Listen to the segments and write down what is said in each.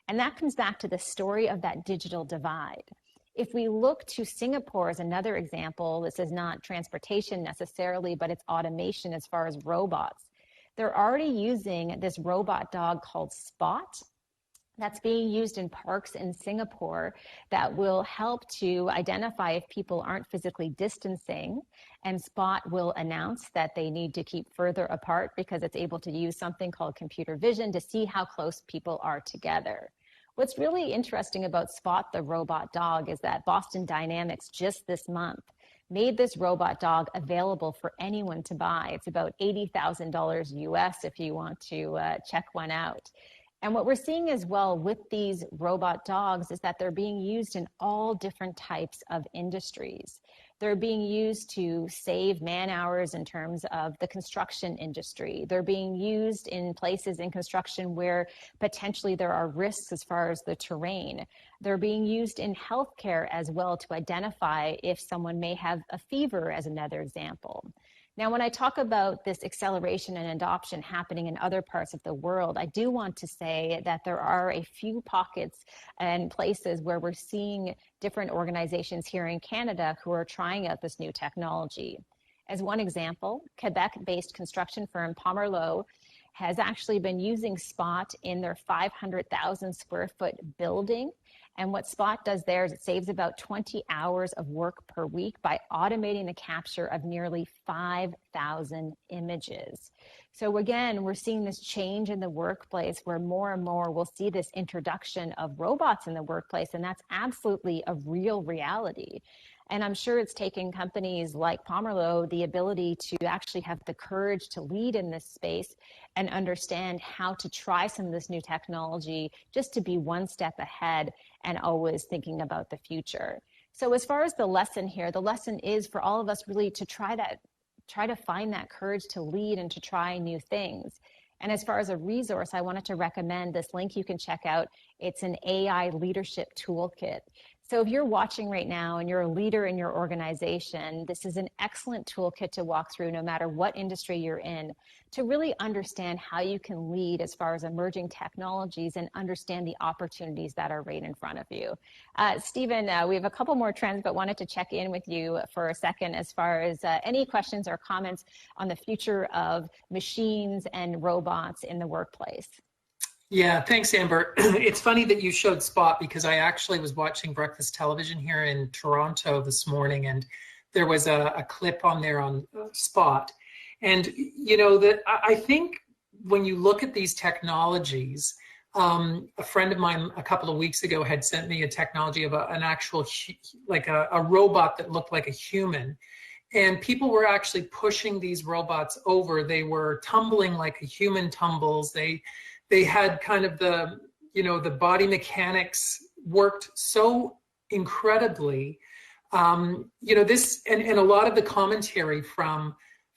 And that comes back to the story of that digital divide. If we look to Singapore as another example, this is not transportation necessarily, but it's automation as far as robots. They're already using this robot dog called Spot that's being used in parks in Singapore that will help to identify if people aren't physically distancing, and Spot will announce that they need to keep further apart because it's able to use something called computer vision to see how close people are together. What's really interesting about Spot the robot dog is that Boston Dynamics just this month made this robot dog available for anyone to buy. It's about $80,000 US if you want to check one out. And what we're seeing as well with these robot dogs is that they're being used in all different types of industries. They're being used to save man hours in terms of the construction industry. They're being used in places in construction where potentially there are risks as far as the terrain. They're being used in healthcare as well to identify if someone may have a fever, as another example. Now, when I talk about this acceleration and adoption happening in other parts of the world, I do want to say that there are a few pockets and places where we're seeing different organizations here in Canada who are trying out this new technology. As one example, Quebec-based construction firm Pomerleau has actually been using Spot in their 500,000 square foot building. And what Spot does there is it saves about 20 hours of work per week by automating the capture of nearly 5,000 images. So again, we're seeing this change in the workplace where more and more we'll see this introduction of robots in the workplace, and that's absolutely a real reality. And I'm sure it's taken companies like Pomerleau the ability to actually have the courage to lead in this space and understand how to try some of this new technology just to be one step ahead and always thinking about the future. So as far as the lesson here, the lesson is for all of us really to try to find that courage to lead and to try new things. And as far as a resource, I wanted to recommend this link you can check out. It's an AI leadership toolkit. So if you're watching right now and you're a leader in your organization, this is an excellent toolkit to walk through no matter what industry you're in, to really understand how you can lead as far as emerging technologies and understand the opportunities that are right in front of you. Stephen, we have a couple more trends, but wanted to check in with you for a second as far as any questions or comments on the future of machines and robots in the workplace. Yeah, thanks, Amber. It's funny that you showed Spot because I actually was watching breakfast television here in Toronto this morning, and there was a clip on there on Spot. And, you know, that I think when you look at these technologies, a friend of mine a couple of weeks ago had sent me a technology of an actual, like a robot that looked like a human. And people were actually pushing these robots over. They were tumbling like a human tumbles. They had kind of the, you know, the body mechanics worked so incredibly. You know, this, and a lot of the commentary from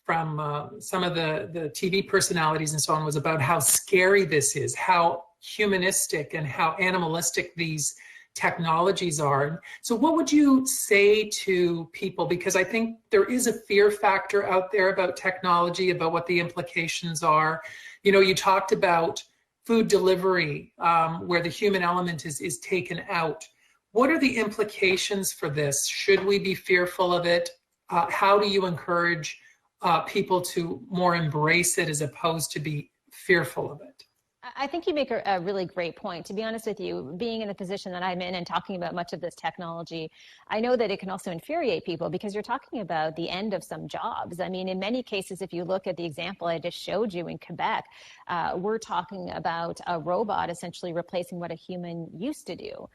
some of the TV personalities and so on was about how scary this is, how humanistic and how animalistic these technologies are. So what would you say to people? Because I think there is a fear factor out there about technology, about what the implications are. You know, you talked about food delivery, where the human element is taken out. What are the implications for this? Should we be fearful of it? How do you encourage people to more embrace it as opposed to be fearful of it? I think you make a really great point. To be honest with you, being in the position that I'm in and talking about much of this technology, I know that it can also infuriate people because you're talking about the end of some jobs. I mean, in many cases, if you look at the example I just showed you in Quebec, we're talking about a robot essentially replacing what a human used to do.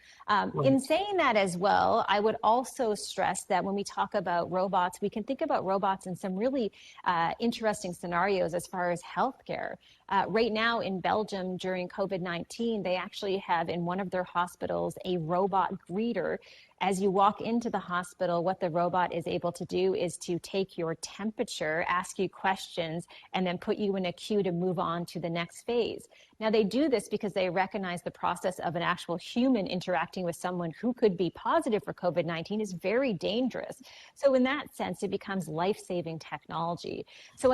In saying that as well, I would also stress that when we talk about robots, we can think about robots in some really interesting scenarios as far as healthcare. Right now in Belgium, during COVID-19, they actually have in one of their hospitals a robot greeter. As you walk into the hospital, what the robot is able to do is to take your temperature, ask you questions, and then put you in a queue to move on to the next phase. Now, they do this because they recognize the process of an actual human interacting with someone who could be positive for COVID-19 is very dangerous. So in that sense, it becomes life-saving technology. So